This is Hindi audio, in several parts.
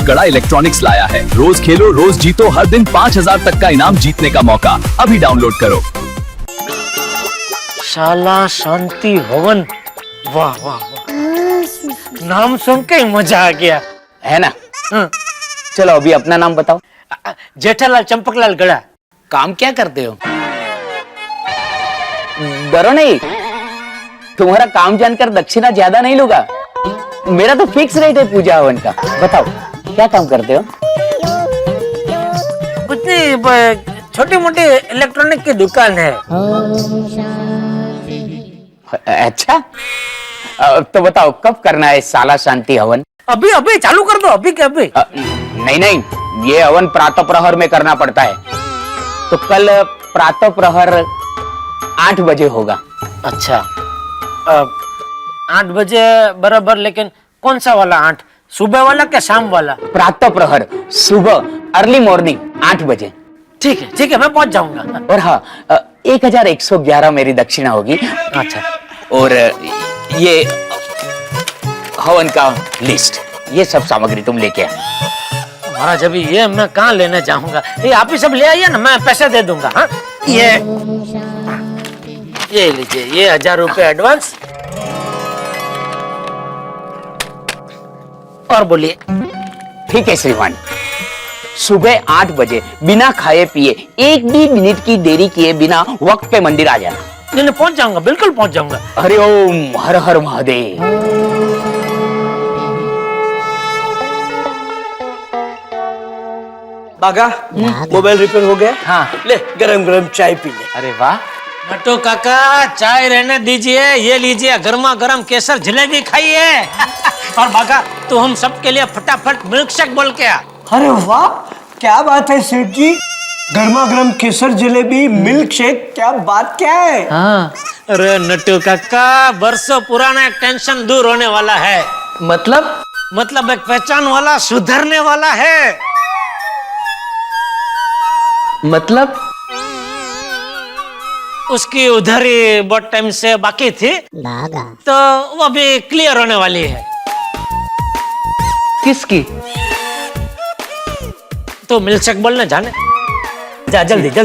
कड़ा इलेक्ट्रॉनिक्स लाया है। रोज खेलो रोज जीतो, हर दिन 5,000 तक का इनाम जीतने का मौका। अभी डाउनलोड करो। साला शांति हवन, वाह वाह वाह, नाम सुन के ही मजा आ गया है ना। हाँ। चलो अभी अपना नाम बताओ। जेठालाल चंपकलाल गड़ा। काम क्या करते हो? डरो नहीं, तुम्हारा काम जानकर दक्षिणा ज्यादा नहीं लूंगा। मेरा तो फिक्स रेट है पूजा हवन का। बताओ क्या काम करते हो? कुछ नहीं, छोटी मोटी इलेक्ट्रॉनिक की दुकान है। अच्छा, तो बताओ कब करना है साला शांति हवन? अभी अभी चालू कर दो, अभी के अभी। नहीं नहीं, ये हवन प्रातः प्रहर में करना पड़ता है, तो कल प्रातः प्रहर 8 बजे होगा। अच्छा, 8 बजे बराबर, लेकिन कौन सा वाला 8? सुबह वाला क्या शाम वाला? प्रातः प्रहर सुबह, अर्ली मॉर्निंग 8 बजे। ठीक है, मैं पहुंच जाऊंगा। और हाँ, 1111 मेरी दक्षिणा होगी। अच्छा, और ये हवन का लिस्ट, ये सब सामग्री तुम लेके आ। महाराज अभी ये मैं कहाँ लेने जाऊंगा? ये आप ही सब ले आइए ना, मैं पैसे दे दूंगा। हाँ, ये लीजिए, ये 1000 रुपए एडवांस। और बोलिए। ठीक है श्रीमान, सुबह 8 बजे बिना खाए पिए, 1 भी मिनट की देरी किए बिना वक्त पे मंदिर आ जाना। नहीं, पहुंच जाऊंगा, बिल्कुल पहुंच जाऊंगा। हरि ओम, हर हर महादेव। बागा, मोबाइल रिपेयर हो गया? हाँ। ले गरम गरम चाय पी ले। अरे वाह। नटू काका, चाय रहने दीजिए, ये लीजिए गर्मा गर्म केसर जलेबी खाइए। और बागा, तो हम सबके लिए फटाफट मिल्क शेक बोल के आ। अरे वाह, क्या बात है सेठ जी, गर्मा गर्म केसर जलेबी, मिल्क शेक, क्या बात क्या है? हाँ। अरे नटू काका, बरसों पुराना एक टेंशन दूर होने वाला है। मतलब एक पहचान वाला सुधरने वाला है। मतलब उसकी उधरी बहुत टाइम से बाकी थी, तो वो भी क्लियर होने वाली है। किसकी? तो मिल्क शेक बोलने जाने जा, जल्दी जा।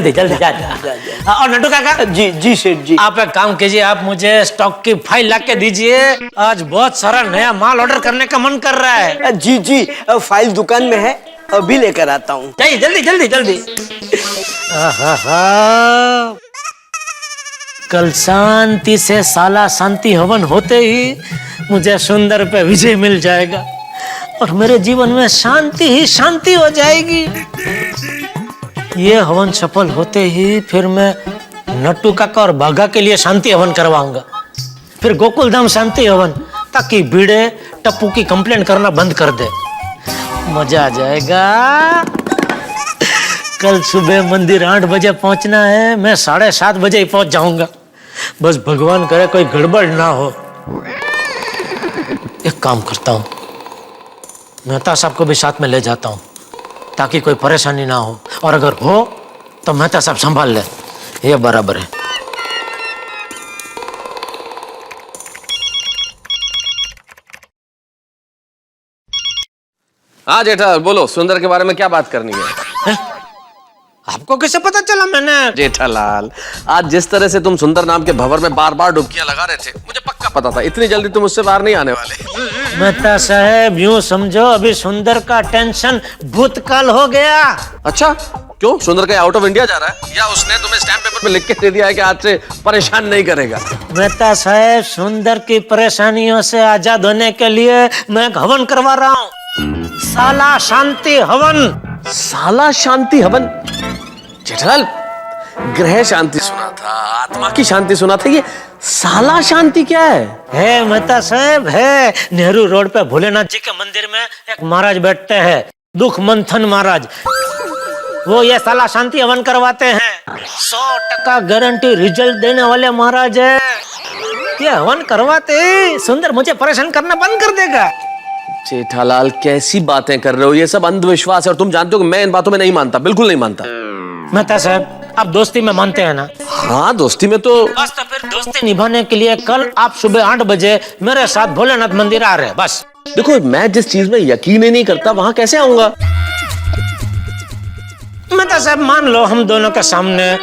और नटू काका जी सेठ जी। आप एक काम कीजिए, आप मुझे स्टॉक की फाइल ला के दीजिए। आज बहुत सारा नया माल ऑर्डर करने का मन कर रहा है। जी, फाइल दुकान में है, अभी लेकर आता हूँ। जाइए, जल्दी। कल शांति से साला शांति हवन होते ही मुझे सुंदर पे विजय मिल जाएगा और मेरे जीवन में शांति ही शांति हो जाएगी। ये हवन सफल होते ही फिर मैं नट्टू काका और बाघा के लिए शांति हवन करवाऊंगा, फिर गोकुल धाम शांति हवन, ताकि भिड़े टप्पू की कंप्लेंट करना बंद कर दे। मजा आ जाएगा। कल सुबह मंदिर 8 बजे पहुंचना है, मैं 7:30 बजे ही पहुंच जाऊंगा। बस भगवान करे कोई गड़बड़ ना हो। एक काम करता हूं, मेहता साहब को भी साथ में ले जाता हूं, ताकि कोई परेशानी ना हो, और अगर हो तो मेहता साहब संभाल ले, ये बराबर है। हाँ जेठालाल, बोलो, सुंदर के बारे में क्या बात करनी है? आपको कैसे पता चला? मैंने जेठालाल, आज जिस तरह से तुम सुंदर नाम के भंवर में बार बार डुबकियां लगा रहे थे, मुझे पक्का पता था इतनी जल्दी तुम उससे बाहर नहीं आने वाले। मेहता साहब, यूं समझो अभी सुंदर का टेंशन भूतकाल हो गया। अच्छा, क्यों? सुंदर कहीं आउट ऑफ इंडिया जा रहा है, या उसने तुम्हें स्टैम्प पेपर पे लिख के दे दिया है कि आज से परेशान नहीं करेगा? मेहता साहब, सुंदर की परेशानियों से आजाद होने के लिए मैं एक हवन करवा रहा हूँ, साला शांति हवन। साला शांति हवन? जेठालाल, ग्रह शांति सुना था, आत्मा की शांति सुना था, ये साला शांति क्या है? मेहता साहब, है नेहरू रोड पे भोलेनाथ जी के मंदिर में एक महाराज बैठते हैं, दुख मंथन महाराज। वो ये साला शांति हवन करवाते हैं, 100% गारंटी रिजल्ट देने वाले महाराज है। ये हवन करवाते सुंदर मुझे परेशान करना बंद कर देगा। जेठालाल, कैसी बातें कर रहे हो? ये सब अंधविश्वास है और तुम जानते हो कि मैं इन बातों में नहीं मानता, बिल्कुल नहीं मानता। मेहता साहब, आप दोस्ती में मानते हैं ना? हाँ, दोस्ती में तो बस तो फिर दोस्ती निभाने के लिए कल आप सुबह 8 बजे मेरे साथ भोलेनाथ मंदिर आ रहे हैं बस। देखो, मैं जिस चीज में यकीन ही नहीं करता वहां कैसे आऊंगा? मेहता साहब, मान लो हम दोनों के सामने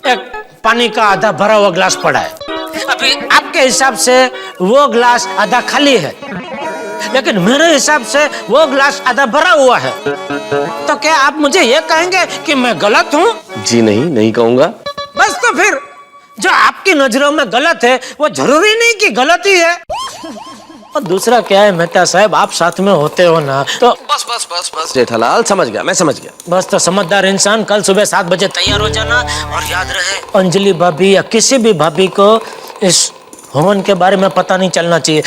एक पानी का आधा भरा हुआ गिलास पड़ा है। अभी आपके हिसाब से वो गिलास आधा खाली है, लेकिन मेरे हिसाब से वो गिलास आधा भरा हुआ है। तो क्या आप मुझे ये कहेंगे कि मैं गलत हूँ? जी नहीं कहूंगा। बस तो फिर जो आपकी नजरों में गलत है वो जरूरी नहीं कि गलत ही है। और दूसरा क्या है मेहता साहब, आप साथ में होते हो ना तो बस जेठालाल, समझ गया, मैं समझ गया। बस तो समझदार इंसान कल सुबह 7 बजे तैयार हो जाना। और याद रहे, अंजलि भाभी या किसी भी भाभी को इस हवन के बारे में पता नहीं चलना चाहिए।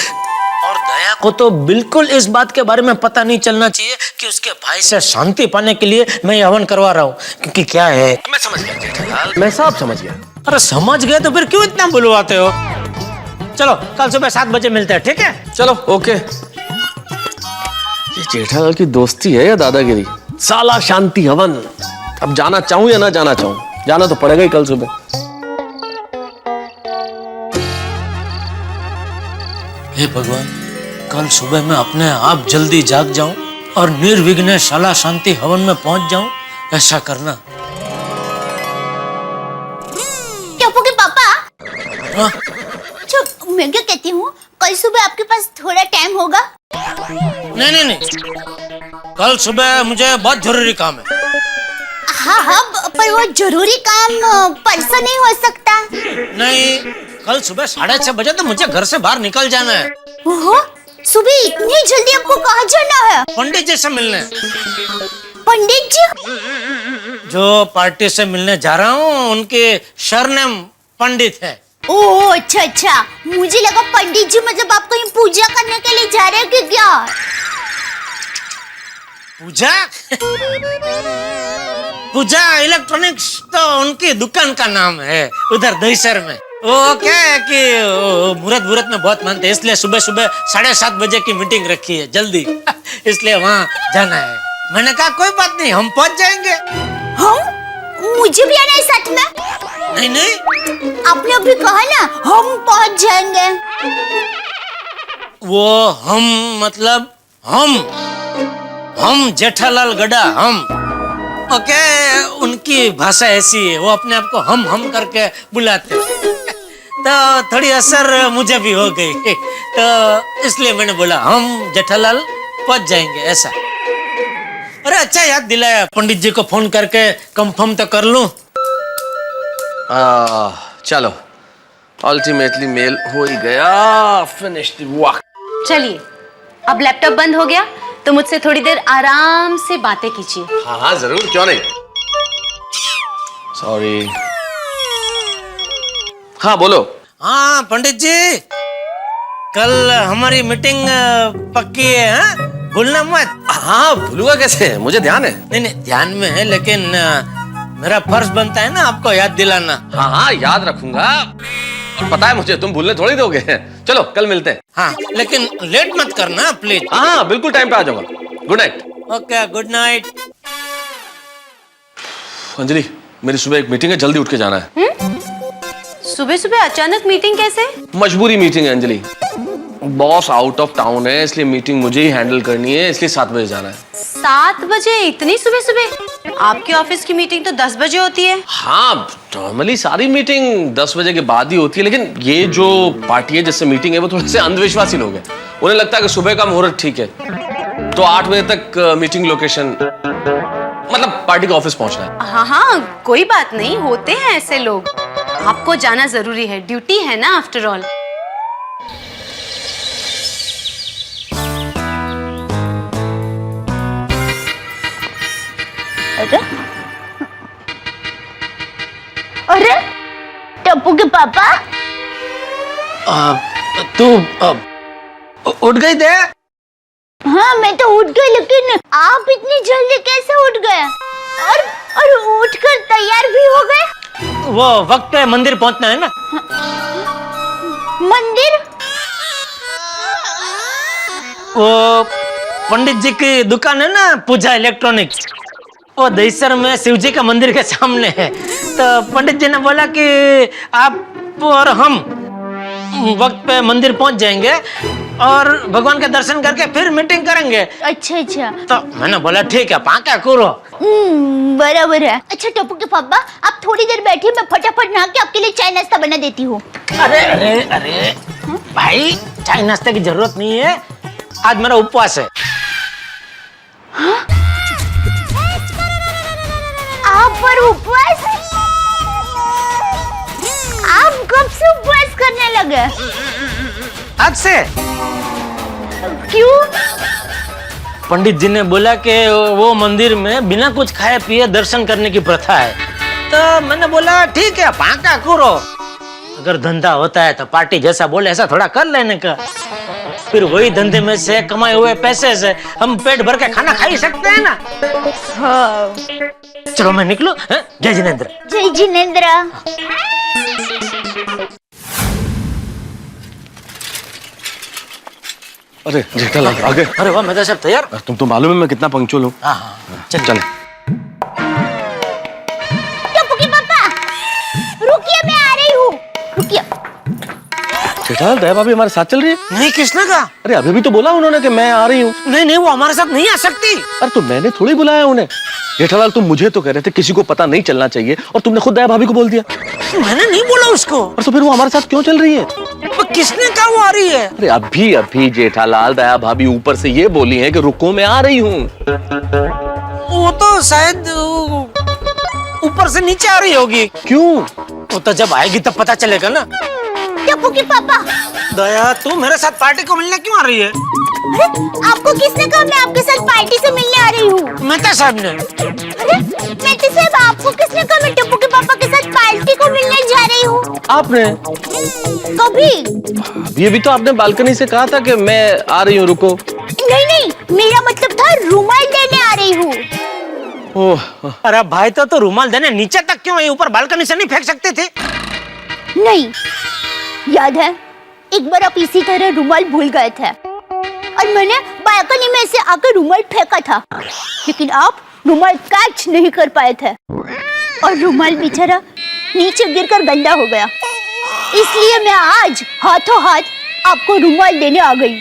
और दया को तो बिल्कुल इस बात के बारे में पता नहीं चलना चाहिए कि उसके भाई से शांति पाने के लिए मैं ये हवन करवा रहा हूँ। क्योंकि क्या है, मैं समझ गया जेठालाल, मैं सब समझ गया। अरे समझ गए तो फिर क्यों इतना बुलवाते हो? चलो कल सुबह 7 बजे मिलते हैं, ठीक है? चलो, ओके। ये जेठालाल की दोस्ती है या दादागिरी? साला शांति हवन। अब जाना चाहूं या ना जाना चाहूं, जाना तो पड़ेगा ही कल सुबह। हे भगवान, कल सुबह मैं अपने आप जल्दी जाग जाऊं और निर्विघ्न शाला शांति हवन में पहुंच जाऊं, ऐसा करना। टप्पू के पापा, हाँ? मैं क्या कहती हूँ, कल सुबह आपके पास थोड़ा टाइम होगा? नहीं, कल सुबह मुझे बहुत जरूरी काम है। हाँ, पर वो जरूरी काम परसों नहीं हो सकता। नहीं, कल सुबह 6:30 बजे तो मुझे घर से बाहर निकल जाना है। ओहो, सुबह इतनी जल्दी आपको कहाँ जाना है? पंडित जी से मिलने। पंडित जी? जो पार्टी से मिलने जा रहा हूँ उनके सरनेम पंडित है। ओह, अच्छा, मुझे लगा पंडित जी मतलब आप कहीं पूजा करने के लिए जा रहे हैं कि क्या? पूजा इलेक्ट्रॉनिक्स तो उनकी दुकान का नाम है उधर दहीसर में। वो क्या है कि मुहूर्त में बहुत मानते हैं, इसलिए सुबह 7:30 बजे की मीटिंग रखी है जल्दी इसलिए वहाँ जाना है। मैंने कहा कोई बात नहीं, हम पहुँच जाएंगे। हम? मुझे भी आना है साथ में? नहीं, आपने अभी कहा ना हम पहुँच जाएंगे। वो हम मतलब हम जेठालाल गड़ा हम। ओके, उनकी भाषा ऐसी है, वो अपने आप को हम करके बुलाते तो थोड़ी असर मुझे भी हो गई तो इसलिए मैंने बोला हम जेठालाल पहुंच जाएंगे ऐसा। अरे अच्छा याद दिलाया, पंडित जी को फोन करके कंफर्म तो कर लूं। चलो, अल्टीमेटली मेल हो ही गया। Finished work. चलिए, अब लैपटॉप बंद हो गया तो मुझसे थोड़ी देर आराम से बातें कीजिए। हाँ, जरूर, क्यों नहीं। सॉरी। हाँ, बोलो। हाँ पंडित जी, कल हमारी मीटिंग पक्की है, हाँ? भूलना मत। हाँ, भूलूंगा कैसे, मुझे ध्यान है। नहीं, ध्यान में है, लेकिन मेरा फर्ज बनता है ना आपको याद दिलाना। हाँ, याद रखूंगा। और पता है मुझे, तुम भूलने थोड़ी दोगे। चलो, कल मिलते हैं। हाँ, लेकिन लेट मत करना प्लीज। हाँ, बिल्कुल टाइम पे आ जाऊंगा। Good night. Okay, good night. Anjali, मेरी सुबह एक मीटिंग है, जल्दी उठ के जाना है। सुबह सुबह अचानक मीटिंग कैसे? मजबूरी मीटिंग है Anjali. Boss out of town है, इसलिए मीटिंग मुझे ही हैंडल करनी है, इसलिए 7 बजे जाना है। 7 बजे? इतनी सुबह सुबह? आपके ऑफिस की मीटिंग तो 10 बजे होती है। हाँ, नॉर्मली सारी मीटिंग 10 बजे के बाद ही होती है, लेकिन ये जो पार्टी है जिससे मीटिंग है वो थोड़े से अंधविश्वासी लोग हैं। उन्हें लगता है कि सुबह का मुहूर्त ठीक है, तो 8 बजे तक मीटिंग लोकेशन मतलब पार्टी का ऑफिस पहुंचना है। हाँ, कोई बात नहीं, होते हैं ऐसे लोग। आपको जाना जरूरी है, ड्यूटी है ना आफ्टर ऑल। अरे टप्पू के पापा, तू उठ गई थे? हाँ मैं तो उठ गई, लेकिन आप इतनी जल्दी कैसे उठ गए और उठकर तैयार भी हो गए? वो वक्त पे मंदिर पहुंचना है ना। मंदिर? वो पंडित जी की दुकान है ना, पूजा इलेक्ट्रॉनिक्स, वो दहीसर में शिव जी का मंदिर के सामने है। तो पंडित जी ने बोला कि आप और हम वक्त पे मंदिर पहुंच जाएंगे और भगवान के दर्शन करके फिर मीटिंग करेंगे। अच्छा अच्छा। तो मैंने बोला ठीक है, पाका करो। बराबर है। अच्छा टप्पू के पापा, आप थोड़ी देर बैठिए, मैं फटाफट नहा के आपके लिए चाय नाश्ता बना देती हूँ। अरे अरे अरे भाई, चाय नाश्ते की जरूरत नहीं है, आज मेरा उपवास है। आप पर उपवास? आप कब से उपवास करने लगे? आज से? क्यों? पंडित जी ने बोला कि वो मंदिर में बिना कुछ खाए पिए दर्शन करने की प्रथा है। तो मैंने बोला ठीक है, पाका करो। अगर धंधा होता है तो पार्टी जैसा बोले ऐसा थोड़ा कर लेने का। फिर वही धंधे में से कमाए हुए पैसे से हम पेट भर के खाना खा ही सकते हैं ना। हाँ। चलो मैं निकलूं। जय जिनेंद्र। जय जिनेंद्र। अरे जेठालाल आ गए। अरे वाह, मैं सब तैयार। तुम तो मालूम है मैं कितना पंक्चुअल हूँ। हाँ, चल चले। टप्पू के पापा, रुकिए, मैं आ रही हूँ। रुकिए। जेठालाल, दया भाभी हमारे साथ चल रही है? नहीं, किसने कहा? अरे अभी भी तो बोला उन्होंने कि मैं आ रही हूँ। नहीं नहीं, वो हमारे साथ नहीं आ सकती। अरे तो मैंने थोड़ी बुलाया उन्हें। जेठालाल, तुम मुझे तो कह रहे थे किसी को पता नहीं चलना चाहिए, और तुमने खुद दया भाभी को बोल दिया। मैंने नहीं बोला उसको। और तो फिर वो हमारे साथ क्यों चल रही है? किसने कहा वो आ रही है? अरे अभी अभी जेठालाल, दया भाभी ऊपर से ये बोली है कि रुको मैं आ रही हूँ। वो तो शायद ऊपर से नीचे आ रही होगी। क्यों? वो तो जब आएगी तब पता चलेगा ना। टप्पू के पापा, दया, तू मेरे साथ पार्टी को मिलने क्यों आ रही है? अरे आपको किसने कहा मैं आपके साथ पार्टी से मिलने आ रही हूँ? मेहता साहब ने। अरे मेहता साहब, आपको किसने कहा मैं टप्पू के पापा के साथ पार्टी को मिलने जा रही हूँ? आपने? कभी? ये भी तो आपने बालकनी से कहा था कि मैं आ रही हूँ, रुको। नहीं नहीं, मेरा मतलब था रुमाल देने आ रही हूँ। ओह, अरे भाई, तो रुमाल देने नीचे तक क्यों आई? ऊपर बालकनी से नहीं फेंक सकते थे? नहीं, याद है एक बार आप इसी तरह रुमाल भूल गए थे और मैंने बालकनी में से आकर रुमाल फेंका था, लेकिन आप रुमाल कैच नहीं कर पाए थे और रुमाल बेचारा नीचे गिरकर गंदा हो गया। इसलिए मैं आज हाथों हाथ आपको रुमाल देने आ गई।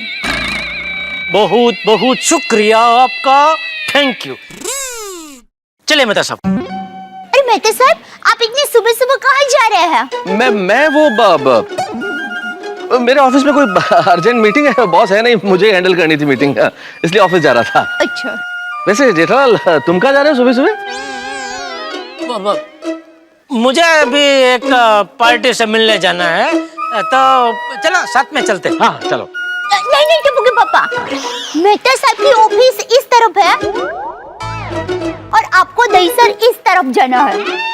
बहुत बहुत शुक्रिया आपका, थैंक यू। चले मेहता साहब। अरे मेहता साहब, आप इतनी सुबह सुबह कहाँ जा रहे हैं? मैं वो मेरे ऑफिस में कोई अर्जेंट मीटिंग है, बॉस है नहीं, मुझे हैंडल करनी थी मीटिंग, इसलिए ऑफिस जा रहा था। अच्छा। वैसे जेठालाल, तुम कहाँ जा रहे हो सुबह सुबह? मुझे अभी एक पार्टी से मिलने जाना है, तो चलो साथ में चलते। हाँ चलो। नहीं नहीं टप्पू के पापा, मेहता साहब की ऑफिस इस तरफ है और आपको दहीसर इस तरफ जाना है।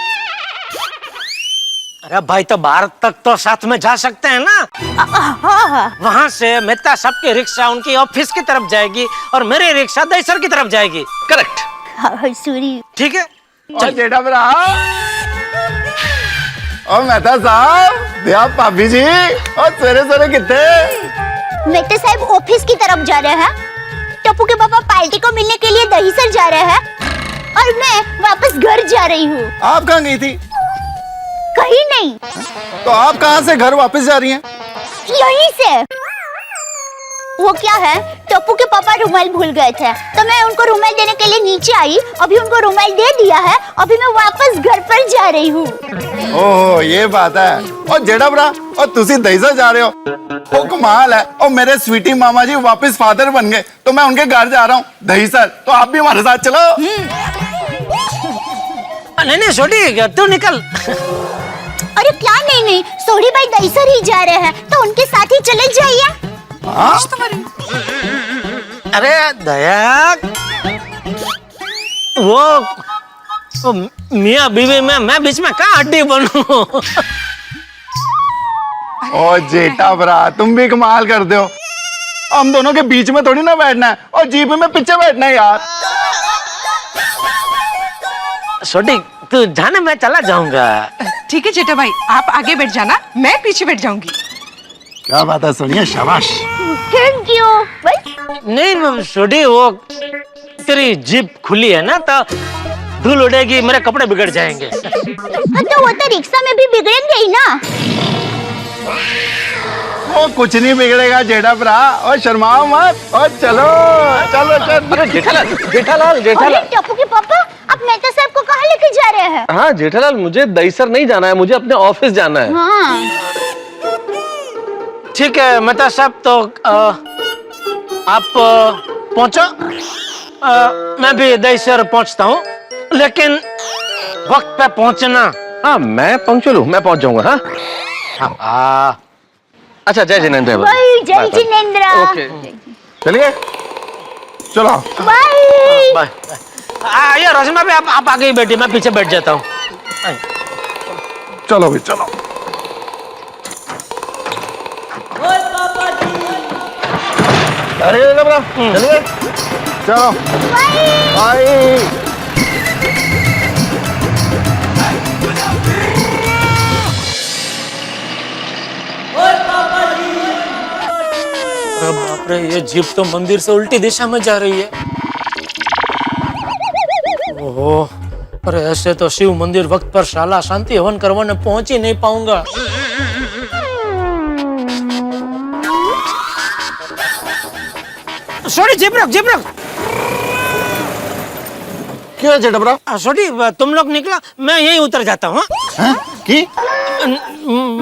अरे भाई, तो बाहर तक तो साथ में जा सकते हैं ना। हाँ। वहाँ से मेहता साहब की रिक्शा उनकी ऑफिस की तरफ जाएगी और मेरी रिक्शा दहीसर की तरफ जाएगी। करेक्ट। हाँ, सूरी। ठीक है, चल जेठा भरा और मेहता साहब, दया भाभी जी, और सवेरे सवेरे कितने? मेहता साहब ऑफिस की तरफ जा रहे हैं, टप्पू के पापा पार्टी को मिलने के लिए दहीसर जा रहे हैं और मैं वापस घर जा रही हूँ। आप कहाँ गई थी? कहीं नहीं। तो आप कहाँ से घर वापस जा रही हैं? यहीं से। वो क्या है, टप्पू के पापा रुमाल भूल गए थे, तो मैं उनको रुमाल देने के लिए नीचे आई, अभी उनको रुमाल दे दिया है, अभी मैं वापस घर पर जा रही हूँ। ओह, ये बात है। और जेठा भरा, और तुसी दहीसर जा रहे हो? वो कमाल है। और मेरे स्वीटी मामा जी वापस फादर बन गए, तो मैं उनके घर जा रहा हूँ दहीसर, तो आप भी हमारे साथ चलो। नहीं छोटी, तू निकल। अरे क्या नहीं नहीं, सोडी भाई दहीसर ही जा रहे हैं, तो उनके साथ ही चले जाइए। हाँ? अरे दया, वो मियाँ बीवी में मैं बीच में कहाँ हड्डी बनूं? ओ जेठा भरा, तुम भी कमाल करते हो। हम दोनों के बीच में थोड़ी ना बैठना है, और जीप में पीछे बैठना है यार। छोटी, तू जाने, मैं चला जाऊंगा। ठीक है जेठा भाई, आप आगे बैठ जाना, मैं पीछे बैठ जाऊंगी। क्या बात है सोनिया, शाबाश। Thank you. बस नहीं छोटी, वो तेरी जीप खुली है ना, तो धूल उड़ेगी, मेरे कपड़े बिगड़ जाएंगे। तो वो तो रिक्शा में भी बिगड़ेंगे ही ना। वो कुछ नहीं बिगड़ेगा जेठा भरा, और शर्माओ मत, और चलो चलो चलो। अरे जेठालाल जेठालाल अरे जेठालाल। टप्पू के पापा, आप मेहता साहब को कहाँ लेके जा रहे हैं? हाँ जेठालाल, मुझे दहीसर नहीं जाना है, मुझे अपने ऑफिस जाना है। हाँ। ठीक है मेहता साहब, तो आप पहुंचो, मैं भी दहीसर पहुंचता हूँ, लेकिन वक्त पे पहुंचना। हाँ मैं पंक्चुअल हूँ, मैं पहुंच जाऊंगा। हाँ अच्छा, जय जिनेंद्र। बाय जय जिनेंद्र। ओके चलिए चलो। बाय। बाय। ये रोशन भाभी, आप आगे ही बैठिए, मैं पीछे बैठ जाता हूँ। चलो भी चलो। अरे चलिए चलो। बाय। अरे बाप रे, ये जीप तो मंदिर से उल्टी दिशा में जा रही है। ओहो, अरे ऐसे तो शिव मंदिर वक्त पर शाला शांति हवन करवाने पहुंच ही नहीं पाऊंगा। सॉरी, जीप रख, जीप रख। क्या है जेठा भरा? सॉरी, तुम लोग निकला, मैं यहीं उतर जाता हूँ। हैं? की?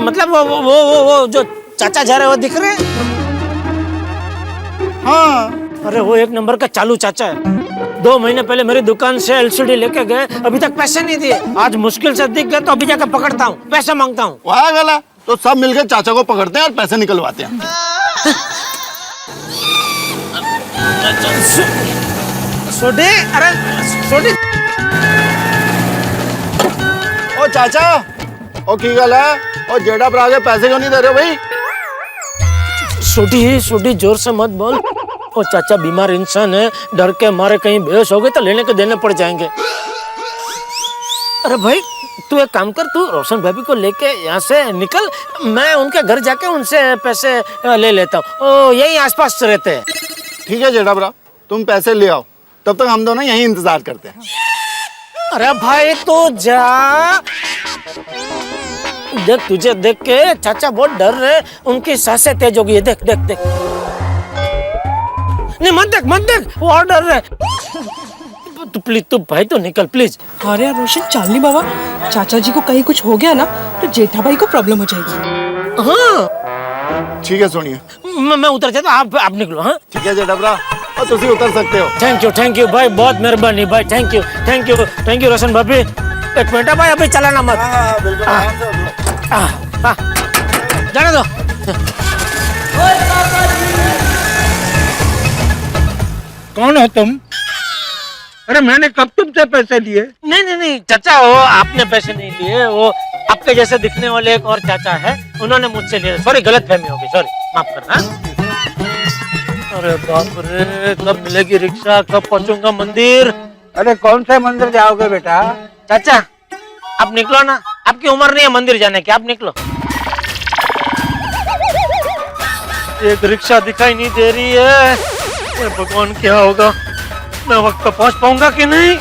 मतलब वो जो चाचा जा रहे हो दिख रहे हैं? हाँ। अरे वो एक नंबर का चालू चाचा है। 2 महीने पहले मेरी दुकान से एलसीडी लेके गए, अभी तक पैसे नहीं दिए। आज मुश्किल से दिख गए तो अभी जाकर पकड़ता हूँ, पैसे मांगता हूँ। वाह गला, तो सब मिलकर चाचा को पकड़ते हैं और पैसे निकलवाते हैं। सोडी, अरे सोडी। ओ चाचा, ओ की गल है? ओ जेठा भरा के पैसे क्यों नहीं दे रहे हो भाई? सोडी जोर से मत बोल। ओ चाचा बीमार इंसान है, डर के मारे कहीं बेहोश हो गए तो लेने के देने पड़ जाएंगे। अरे भाई तू एक काम कर, तू रोशन भाभी को लेके यहाँ से निकल, मैं उनके घर जाके उनसे पैसे ले लेता हूँ। ओ यही आसपास रहते हैं। ठीक है जेठा भरा, तुम पैसे ले आओ, तब तक हम दोनों यहीं इंतजार करते हैं। अरे भाई तो जा, देख तुझे देख के चाचा बहुत डर रहे, उनकी सांसें तेज हो गई है। देख देख देख, नहीं मत देख, वो और डर रहे। तू प्लीज, तू भाई तो निकल प्लीज। अरे रोशन, चालनी बाबा, चाचा जी को कहीं कुछ हो गया ना तो जेठा भाई को प्रॉब्लम हो जाएगी। हाँ ठीक है सुनिए, मैं उतर जाता, आप निकलो। हाँ ठीक है जेठा भरा, और तुम उतर सकते हो। थैंक यू भाई, बहुत मेहरबानी भाई। थैंक यू रोशन भाभी। एक मिनट भाई, अभी चलाना मत। हाँ बिल्कुल आराम से उतरो। जाने दो। कौन हो तुम? अरे मैंने कब तुमसे पैसे लिए? नहीं चाचा, वो आपने पैसे नहीं लिए, वो आपके जैसे दिखने वाले एक और चाचा है, उन्होंने मुझसे लिए। सॉरी, गलतफहमी होगी, सॉरी, माफ करना। अरे बाप रे, कब मिलेगी रिक्शा, कब पहुंचूंगा मंदिर? अरे कौन से मंदिर जाओगे बेटा? चाचा आप निकलो ना, आपकी उम्र नहीं है मंदिर जाने की, आप निकलो। एक रिक्शा दिखाई नहीं दे रही है, ये भगवान क्या होगा, मैं वक्त पे पहुंच पाऊंगा कि नहीं?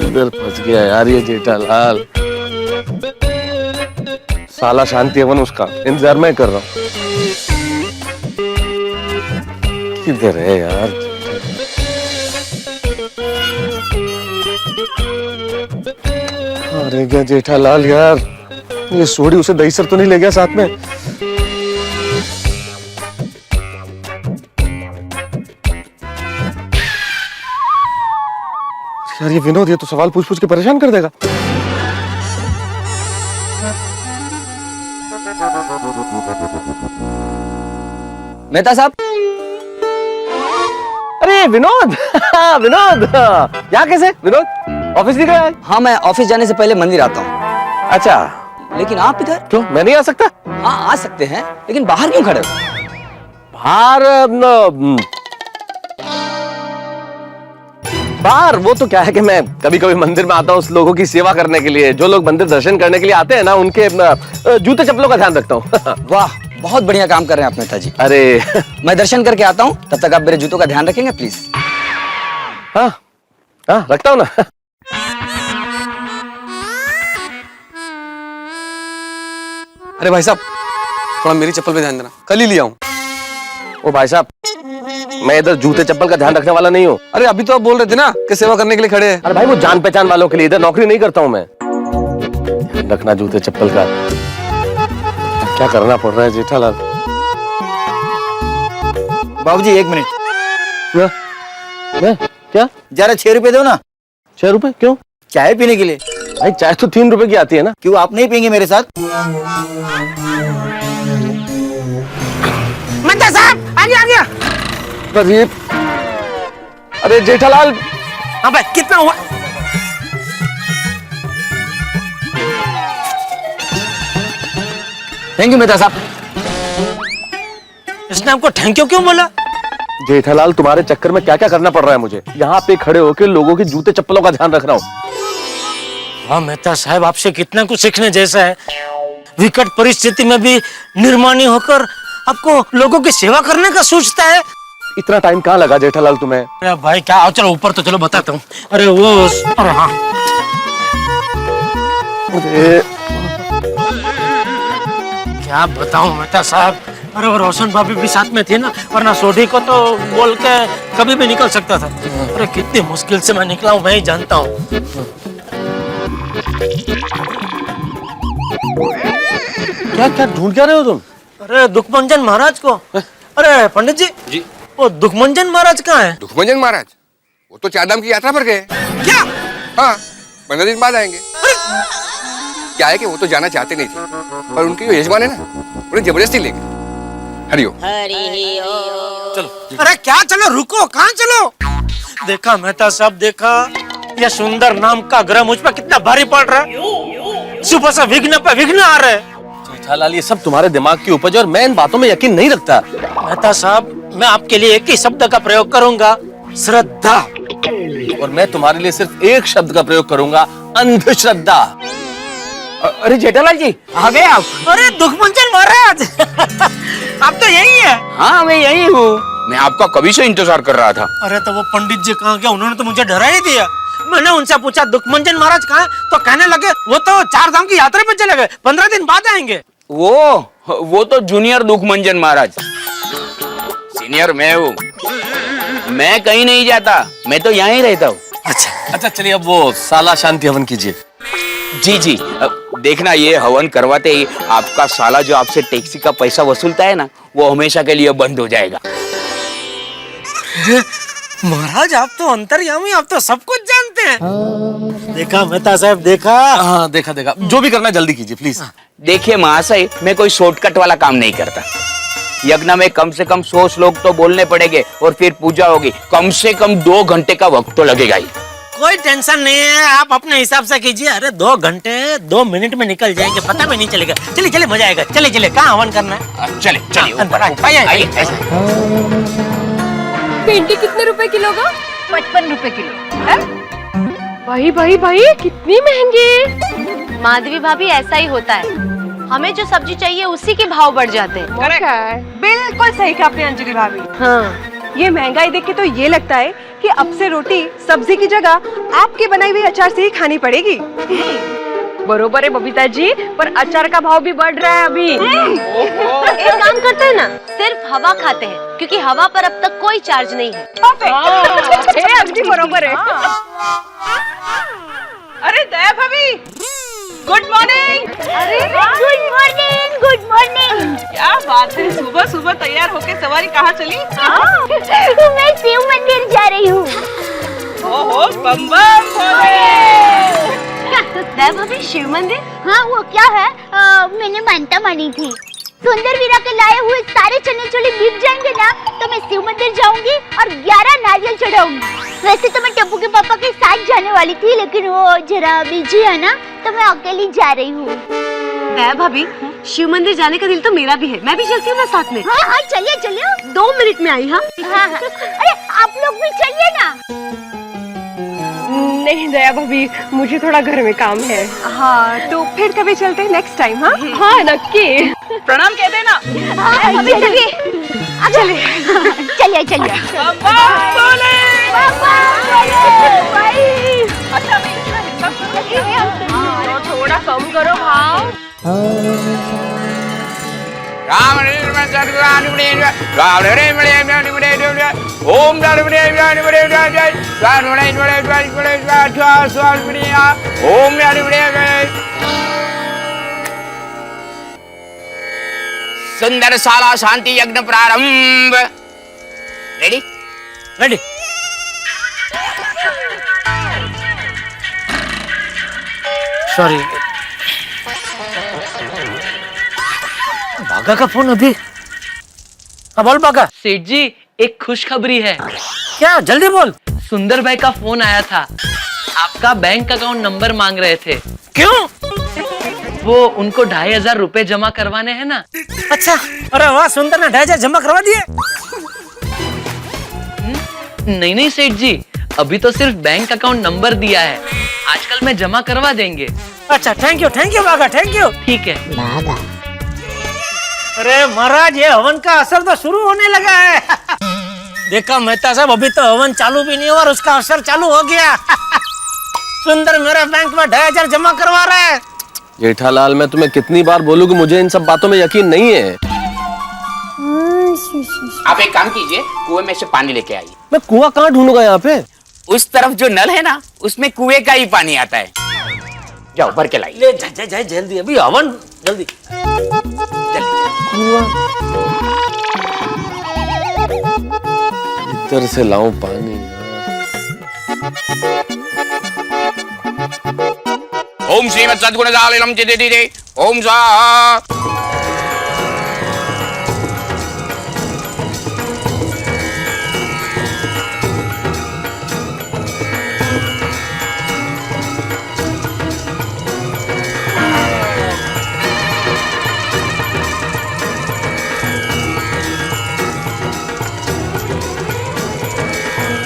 इधर फंस गया यार ये जेठालाल। साला शांति हवन उसका इंतजार मैं कर रहा हूँ। किधर है यार? अरे क्या जेठालाल यार, ये सोडी उसे दहीसर तो नहीं ले गया साथ में? यार ये विनोद, ये तो सवाल पूछ पूछ के परेशान कर देगा। मेहता साहब। अरे विनोद विनोद, यहाँ कैसे? विनोद ऑफिस नहीं गया? हाँ मैं ऑफिस जाने से पहले मंदिर आता हूँ। अच्छा, लेकिन आप इधर? क्यों मैं नहीं आ सकता? हाँ आ सकते हैं, लेकिन बाहर क्यों खड़े हो? बाहर बाहर वो तो क्या है कि मैं कभी कभी मंदिर में आता हूँ उस लोगों की सेवा करने के लिए, जो लोग मंदिर दर्शन करने के लिए आते हैं ना, उनके जूते चप्पलों का ध्यान रखता हूँ। वाह, बहुत बढ़िया काम कर रहे हैं आप नेताजी। अरे मैं दर्शन करके आता हूँ, तब तक आप मेरे जूतों का ध्यान रखेंगे प्लीज। हाँ हाँ, रखता हूँ ना। अरे भाई साहब, थोड़ा मेरी चप्पल पे ध्यान देना, कल ही लिया हूँ। ओ भाई साहब, मैं इधर जूते चप्पल का ध्यान रखने वाला नहीं हूँ। अरे अभी तो आप बोल रहे थे ना कि सेवा करने के लिए खड़े हैं। अरे भाई वो जान पहचान वालों के लिए, इधर नौकरी नहीं करता हूँ मैं। ध्यान रखना जूते चप्पल का। क्या करना पड़ रहा है जेठालाल? बाबूजी 1 मिनट। मैं क्या? जरा 6 रुपए दो ना। 6 रुपए क्यों? चाय पीने के लिए। भाई चाय तो 3 रुपए की आती है ना। क्यों आप नहीं पियेंगे मेरे साथ? मेहता साहब आ गया। प्रदीप, अरे जेठालाल। हाँ भाई, कितना हुआ? थैंक यू मेहता साहब। इसने हमको थैंक यू क्यों बोला? जेठालाल, तुम्हारे चक्कर में क्या क्या करना पड़ रहा है मुझे। यहाँ पे खड़े होकर लोगों के जूते चप्पलों का ध्यान रख रहा हूँ। हाँ मेहता साहब, आपसे कितना कुछ सीखने जैसा है। विकट परिस्थिति में भी निर्माणी होकर आपको लोगों की सेवा करने का सोचता है। इतना टाइम कहाँ लगा जेठालाल तुम्हें? अरे भाई क्या, आओ चलो ऊपर तो चलो, बताता हूँ। अरे वो, अरे हाँ, क्या बताऊं मेहता साहब। अरे वो रोशन भाभी भी साथ में थी ना, वरना सोढ़ी को तो बोल के कभी भी निकल सकता था। अरे कितनी मुश्किल से मैं निकला हूँ, मैं ही जानता हूँ। क्या क्या ढूंढ क्या रहे हो तुम? अरे दुखमंजन महाराज को। अरे पंडित जी, वो दुखमंजन महाराज कहाँ है? दुखमंजन महाराज वो तो चारधाम की यात्रा पर गए। क्या? हाँ, 15 दिन बाद आएंगे। क्या है कि वो तो जाना चाहते नहीं थे, पर उनके जो यजमान है ना, उन्हें जबरदस्ती ले गए। हरिओम। चलो। अरे क्या चलो, रुको, कहाँ चलो? देखा मेहता साहब, देखा यह सुंदर नाम का ग्रह मुझ पर कितना भारी पड़ रहा है। सुबह से विघ्न पे विघ्न आ रहे। जेठालाल, ये सब तुम्हारे दिमाग की उपज, और मैं इन बातों में यकीन नहीं रखता। मेहता साहब, मैं आपके लिए एक ही शब्द का प्रयोग करूंगा, श्रद्धा। और मैं तुम्हारे लिए सिर्फ एक शब्द का प्रयोग करूंगा, अंधश्रद्धा। अरे जेठालाल जी, आ गए आप? अरे दुखमंजन महाराज, आप तो यही है। हाँ, मैं यही हूँ। मैं आपका कभी से इंतजार कर रहा था। अरे तो वो पंडित जी कहाँ गए? उन्होंने तो मुझे डरा ही दिया। मैंने उनसे पूछा दुखमंजन महाराज कहाँ है, तो कहने लगे वो तो चारधाम की यात्रा पे चले गए, 15 दिन बाद आएंगे। वो तो जूनियर दुखमंजन महाराज, सीनियर मैं हूँ। मैं कहीं नहीं जाता, मैं तो यहाँ ही रहता हूँ। अच्छा चलिए, अब वो साला शांति हवन कीजिए। जी, देखना, ये हवन करवाते ही आपका साला जो आपसे टैक्सी का पैसा वसूलता है ना, वो हमेशा के लिए बंद हो जाएगा। महाराज आप तो अंतर्यामी, आप तो सब कुछ जानते हैं। देखा मेहता साहब, देखा। हाँ देखा, जो भी करना जल्दी कीजिए प्लीज। देखिए महाशय, मैं कोई शॉर्टकट वाला काम नहीं करता। यज्ञ में कम से कम 100 श्लोक तो बोलने पड़ेंगे, और फिर पूजा होगी। कम से कम 2 घंटे का वक्त तो लगेगा ही। कोई टेंशन नहीं है, आप अपने हिसाब से कीजिए। अरे 2 घंटे 2 मिनट में निकल जाएंगे, पता भी नहीं चलेगा। चलिए मजा आएगा। चलिए, कहाँ हवन करना है? चलिए भिंडी कितने रुपए किलो का? 55 रुपए किलो। भाई कितनी महंगी। माधवी भाभी, ऐसा ही होता है, हमें जो सब्जी चाहिए उसी के भाव बढ़ जाते हैं। बिल्कुल सही कहा आपने अंजलि भाभी। हाँ, ये महंगाई देख के तो ये लगता है कि अब से रोटी सब्जी की जगह आपके बनाई हुई अचार से ही खानी पड़ेगी। बरोबर है बबीता जी, पर अचार का भाव भी बढ़ रहा है अभी। एक काम करते हैं ना, सिर्फ हवा खाते हैं, क्योंकि हवा पर अब तक कोई चार्ज नहीं है। अगदी बरोबर है। अरे दया भाभी, गुड मॉर्निंग। अरे गुड मॉर्निंग। क्या बात है, सुबह सुबह तैयार होके सवारी कहाँ चली? मैं शिव मंदिर जा रही हूँ। ओहो, बम बम भोले। दया भाभी, शिव मंदिर? हाँ, वो क्या है, मैंने मानता मानी थी, सुंदर वीरा के लाए हुए सारे चने चोले बिक जाएंगे ना, तो मैं शिव मंदिर जाऊंगी और 11 नारियल चढ़ाऊंगी। वैसे तो मैं टप्पू के पापा के साथ जाने वाली थी, लेकिन वो जरा बिजी है ना, तो मैं अकेली जा रही हूँ। दया भाभी, शिव मंदिर जाने का दिल तो मेरा भी है, मैं भी चलती हूँ ना साथ में। हाँ, चलिए। 2 मिनट में आई। हाँ, अरे आप लोग भी चलिए ना। नहीं दया भाभी, मुझे थोड़ा घर में काम है। हाँ तो फिर कभी चलते हैं नेक्स्ट टाइम। हाँ हाँ नक्की। प्रणाम कह देना। चलिए चलिए चलिए थोड़ा कम करो भाव। ओम सुंदर साला शांति यज्ञ प्रारंभ। Ready ready. सॉरी, बागा का फोन अभी। हाँ बोल बागा। सेठ जी एक खुशखबरी है। क्या, जल्दी बोल। सुंदर भाई का फोन आया था, आपका बैंक अकाउंट नंबर मांग रहे थे। क्यों? वो उनको 2500 रुपए जमा करवाने हैं ना। अच्छा, अरे वाह, सुंदर ने 2500 जमा करवा दिए। नहीं नहीं सेठ जी, अभी तो सिर्फ बैंक अकाउंट नंबर दिया है, आजकल में जमा करवा देंगे। अच्छा, थैंक यू बागा, थैंक यू। ठीक है। अरे महाराज, ये हवन का असर तो शुरू होने लगा है। देखा मेहता साहब, अभी तो हवन चालू भी नहीं हुआ और उसका असर चालू हो गया। सुंदर मेरे बैंक में 2500 जमा करवा रहा है। जेठालाल, मैं तुम्हें कितनी बार बोलूं कि मुझे इन सब बातों में यकीन नहीं है। आप एक काम कीजिए, कुएं में से पानी लेके आइए। मैं कुआं कहाँ ढूंढूंगा यहाँ पे? उस तरफ जो नल है ना, उसमें कुएं का ही पानी आता है। जाओ भर के लाइए। ले जा जल्दी, अभी हवन जल्दी। इधर से लाऊं पानी। ओम श्रीमत् सद्गुणजालिनम चिदिदिदे ओम स्वाहा।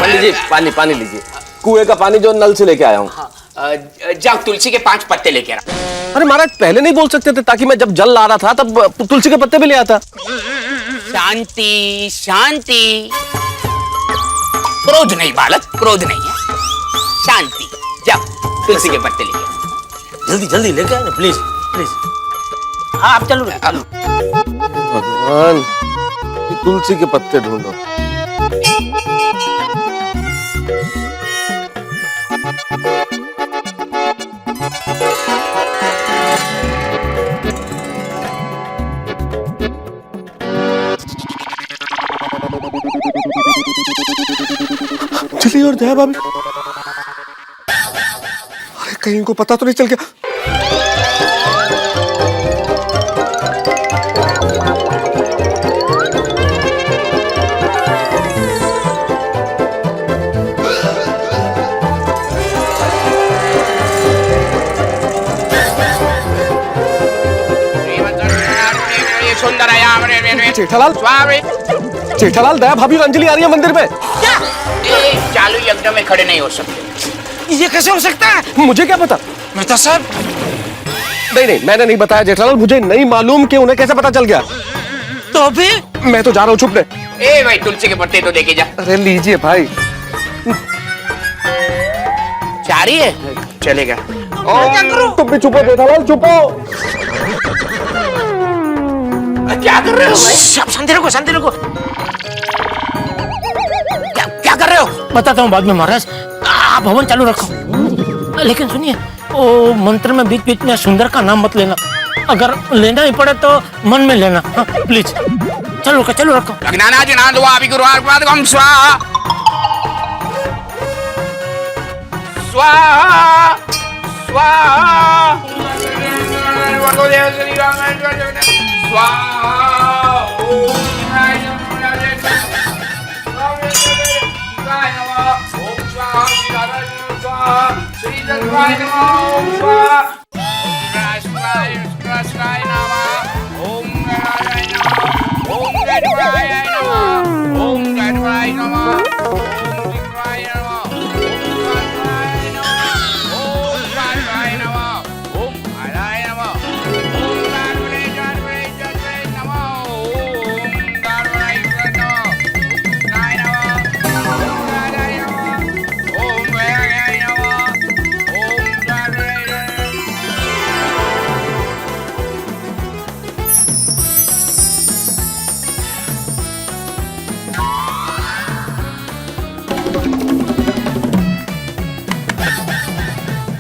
लीजिए पानी, पानी लीजिए। कुएं का पानी जो नल से लेके आया हूँ। जाओ तुलसी के 5 पत्ते लेके आ। अरे महाराज, पहले नहीं बोल सकते थे, ताकि मैं जब जल ला रहा था तब तुलसी के पत्ते भी ले आता। शांति शांति, क्रोध नहीं बालक, क्रोध नहीं है, शांति। जाओ तुलसी के पत्ते लेके आ। जल्दी लेके आना प्लीज प्लीज। हाँ आप चलो। भगवान, तुलसी के पत्ते ढूंढो। चलिए और दया भाभी, अरे कहीं इनको पता तो नहीं चल गया। सुंदर जेठालाल, स्वामी। जेठालाल, दया भाभी और अंजलि आ रही है मंदिर में। चालू यज्ञ में खड़े नहीं हो सकते। ये कैसे हो सकता है? मुझे क्या पता मेहता साहब। नहीं, मैंने नहीं बताया जेठालाल, मुझे नहीं मालूम कि उन्हें कैसे पता चल गया। तो अभी मैं तो जा रहा हूँ छुपने। ए भाई, तुलसी के पत्ते तो देके जा। अरे लीजिए भाई। चाह रही है, चलेगा। तुम भी चुपो जेठालाल, चुपो। क्या कर रहे हो भाई? शांति रखो। क्या कर रहे हो? बताता हूँ बाद में महाराज, आप हवन चालू रखो। लेकिन सुनिए, वो मंत्र में बीच बीच में सुंदर का नाम मत लेना, अगर लेना ही पड़े तो मन में लेना। हाँ, प्लीज चलो रखो। स्वाहा स्वाहा स्वाहा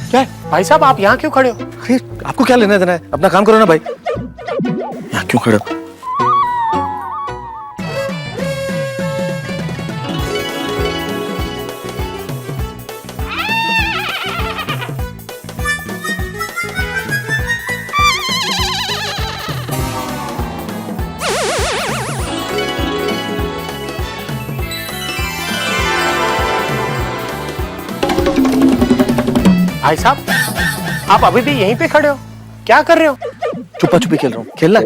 क्या है? भाई साहब आप यहाँ क्यों खड़े हो? अरे आपको क्या लेना देना है, अपना काम करो ना भाई। यहाँ क्यों खड़े हो? भाई साहब आप अभी भी यहीं पे खड़े हो, क्या कर रहे हो? छुपा छुपी खेल रहा हूँ, खेलना है?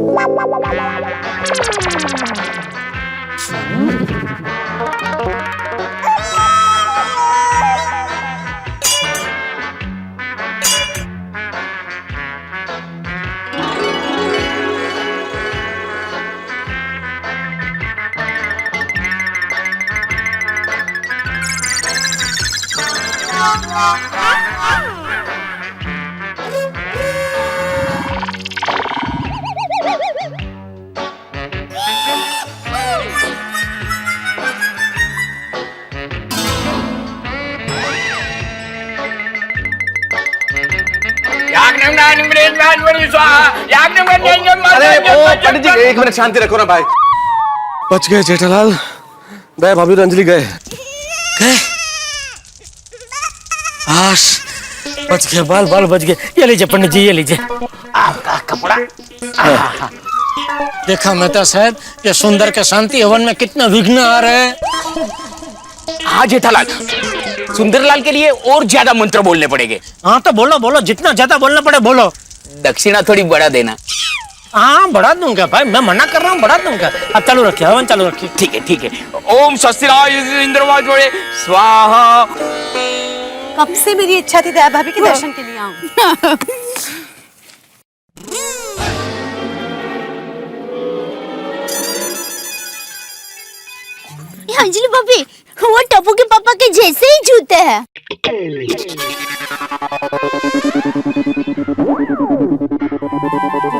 अरे वो पंडित जी एक मिनट शांति रखो ना भाई। बच गए जेठालाल, मैं भाभी और अंजलि गए। आश बच गए, बाल बाल बच गए। ये लीजिए पंडित जी, ये लीजिए आपका कपड़ा। देखा मेहता साहब, ये सुंदर के शांति हवन में कितना विघ्न आ रहे हैं। हाँ जेठालाल, सुंदरलाल के लिए और ज्यादा मंत्र बोलने पड़ेंगे। हाँ तो बोलो बोलो, जितना ज्यादा बोलना पड़े बोलो। दक्षिणा थोड़ी बढ़ा देना। हाँ बढ़ा दूंगा भाई, मैं मना कर रहा हूँ, बढ़ा दूंगा। अब चालू रखिए, हवन चालू रखिए। ठीक है ठीक है। ओम स्वस्तिराय इंद्रवाज जोड़े स्वाहा। कब से मेरी इच्छा थी दया भाभी के दर्शन के लिए आऊं। अंजलि भाभी, वो टप्पू के पापा के जैसे ही जूते हैं।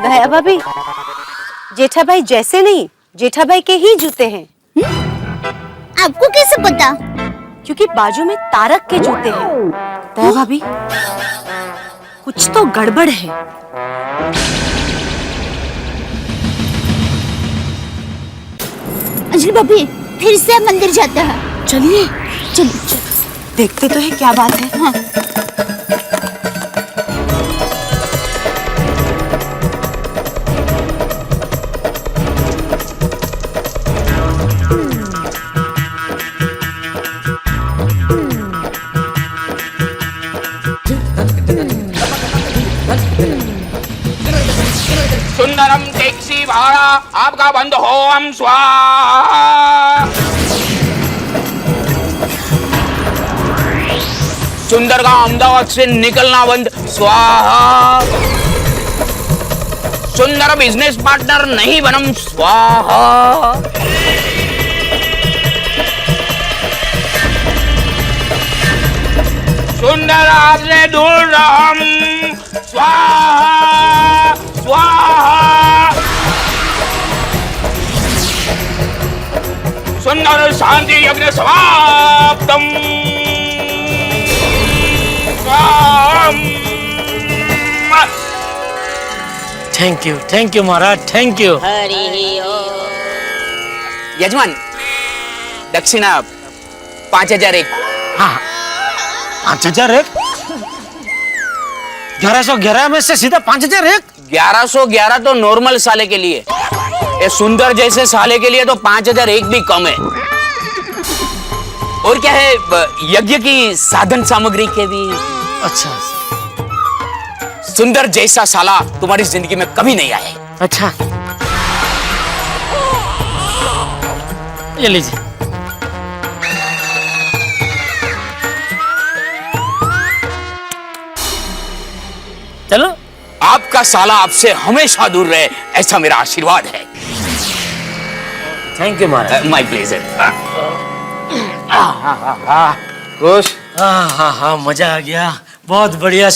दया भाभी, जेठा भाई जैसे नहीं, जेठा भाई के ही जूते हैं। आपको कैसे पता? क्योंकि बाजू में तारक के जूते हैं। दया भाभी, कुछ तो गड़बड़ है। अंजलि भाभी, फिर से मंदिर जाते हैं। चलिए चलिए देखते तो है क्या बात है। हाँ। सुंदरम टैक्सी भाड़ा आपका बंद हो, हम स्वाहा। सुंदर का अहमदाबाद से निकलना बंद, स्वाहा। सुंदर बिजनेस पार्टनर नहीं बनम, स्वाहा। सुंदर आपसे दूर रहम, स्वाहा स्वाहा। सुंदर शांति यज्ञ समाप्तम। थैंक यू महाराज, थैंक यू। यजमान, दक्षिणा 5001। हाँ 5001? 1111 में से सीधा 5001? 1111 तो नॉर्मल साले के लिए, ये सुंदर जैसे साले के लिए तो 5001 भी कम है। और क्या है, यज्ञ की साधन सामग्री के भी। अच्छा, सुंदर जैसा साला तुम्हारी जिंदगी में कभी नहीं आए। अच्छा ये लीजिए। चलो, आपका साला आपसे हमेशा दूर रहे, ऐसा मेरा आशीर्वाद है। Thank you Maharaj. My pleasure. खुश? हाँ मजा आ गया, बहुत बढ़िया।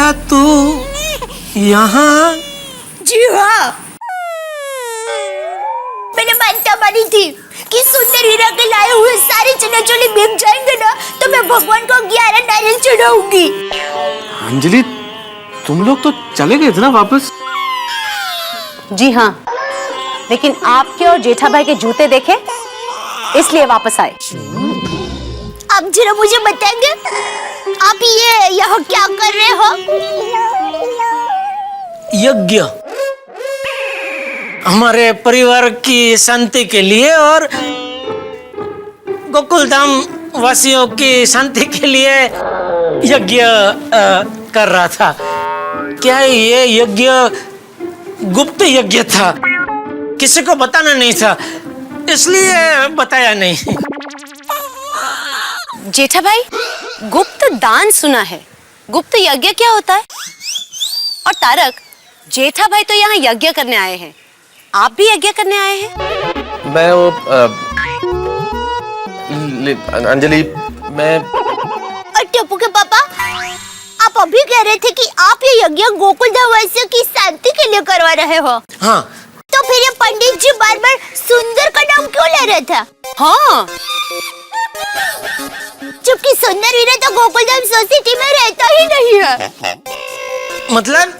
क्या तू यहाँ? जी हाँ, मैंने मानता मानी थी कि सुंदर हीरा के लाए हुए सारे चनाचोली बिक जाएंगे ना तो मैं भगवान को 11 नारियल चढ़ाऊंगी। अंजलि, तुम लोग तो चले गए थे ना वापस? जी हाँ, लेकिन आपके और जेठा भाई के जूते देखे इसलिए वापस आए। आप जरा मुझे बताएंगे आप ये यहाँ क्या कर रहे हो? यज्ञ हमारे परिवार की शांति के लिए और गोकुल धाम वासियों की शांति के लिए यज्ञ कर रहा था। क्या ये यज्ञ गुप्त यज्ञ था? किसी को बताना नहीं था, इसलिए बताया नहीं। जेठा भाई, गुप्त दान सुना है, गुप्त यज्ञ क्या होता है? और तारक, जेठा भाई तो यहाँ यज्ञ करने आए हैं, आप भी यज्ञ करने आए हैं? मैं वो अंजलि, मैं टप्पू के पापा, आप अभी कह रहे थे कि आप ये यज्ञ गोकुल धाम वासियों की शांति के लिए करवा रहे हो। हाँ। तो फिर ये पंडित जी बार बार सुंदर का नाम क्यों ले रहे थे? हाँ, जबकि सुंदर वीरा तो गोकुल धाम सोसाइटी में रहता ही नहीं है। मतलब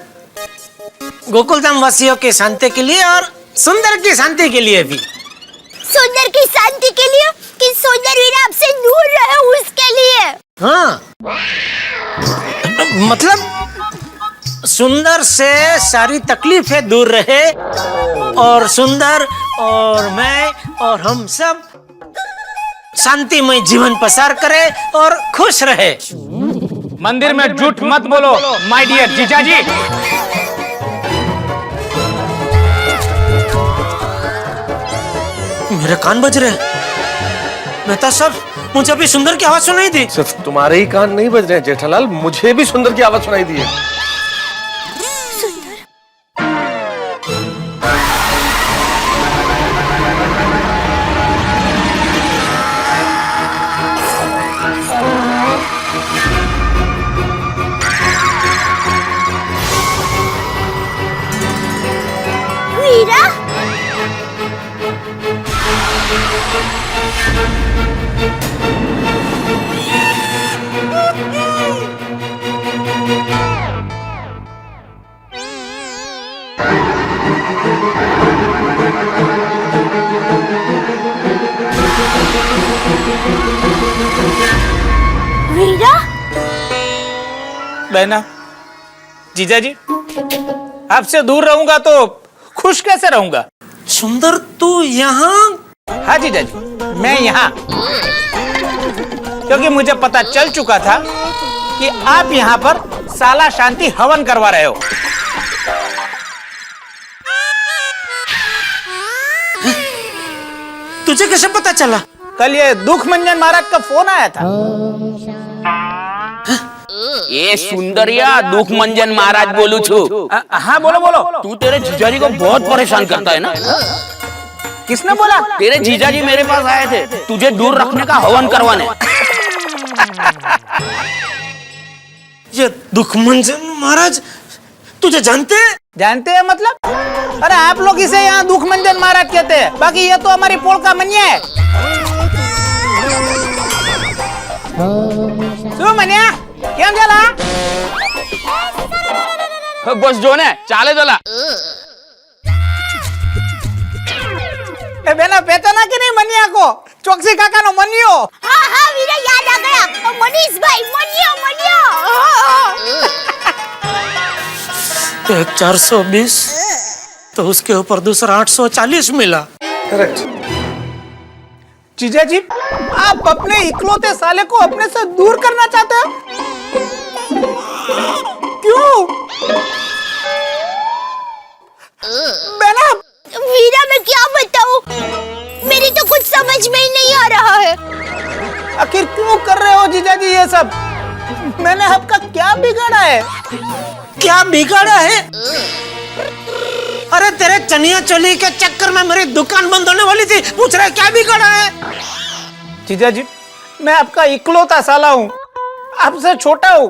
गोकुल धाम वासियों की शांति के लिए और सुंदर की शांति के लिए भी। सुंदर की शांति के लिए कि सुंदर वीरा आपसे दूर रहे उसके लिए? हाँ, मतलब सुंदर से सारी तकलीफें दूर रहे और सुंदर और मैं और हम सब शांतिमय जीवन पसार करे और खुश रहे। मंदिर में झूठ मत बोलो माय डियर जीजाजी। मेरे कान बज रहे। मेहता साहब, मुझे अभी सुंदर की आवाज सुनाई दी। सिर्फ तुम्हारे ही कान नहीं बज रहे हैं जेठालाल, मुझे भी सुंदर की आवाज सुनाई दी है। वीरा, वीरा, बहना, जीजाजी, आपसे दूर रहूंगा तो खुश कैसे रहूंगा? सुंदर, तू यहाँ? हाँ जीजाजी, मैं यहाँ, क्योंकि मुझे पता चल चुका था कि आप यहाँ पर साला शांति हवन करवा रहे हो। तुझे कैसे पता चला? कल ये दुख मंजन महाराज का फोन आया था। ये सुंदरिया दुख मंजन महाराज बोलू छू। हाँ बोलो बोलो। तू तेरे जीजाजी को बहुत परेशान करता है ना? किसने बोला? तेरे जीजाजी मेरे पास आए थे तुझे दूर रखने का हवन करवाने। ये दुख मंजन महाराज तुझे जानते हैं? जानते हैं मतलब? अरे आप लोग इसे यहाँ दुख मंजन महाराज कहते हैं, बाकी ये तो हमारी पोल का मनिया है। શું મન્યા કેમ ચાલા? બસ જો ને ચાલે ચલા। ए बेना पहचाना कि नहीं मनिया को? चौकसी काका नो मनियो। हाँ हाँ वीरा, याद आ गया, मनीष भाई, मनियो मनियो। एक 420 तो उसके ऊपर दूसरा 840 मिला। करेक्ट। जीजा जी, आप अपने इकलौते साले को अपने से दूर करना चाहते हो? क्यों? बेना, वीरा मैं क्या बताऊं? मेरी तो कुछ समझ में ही नहीं आ रहा है। आखिर क्यों कर रहे हो जीजा जी ये सब? मैंने आपका क्या बिगाड़ा है? क्या बिगाड़ा है? अरे तेरे चनिया चोली के चक्कर में मेरी दुकान बंद होने वाली थी, पूछ रहे क्या बिगाड़ा है? जीजा जी, मैं आपका इकलौता साला हूँ, आपसे छोटा हूँ।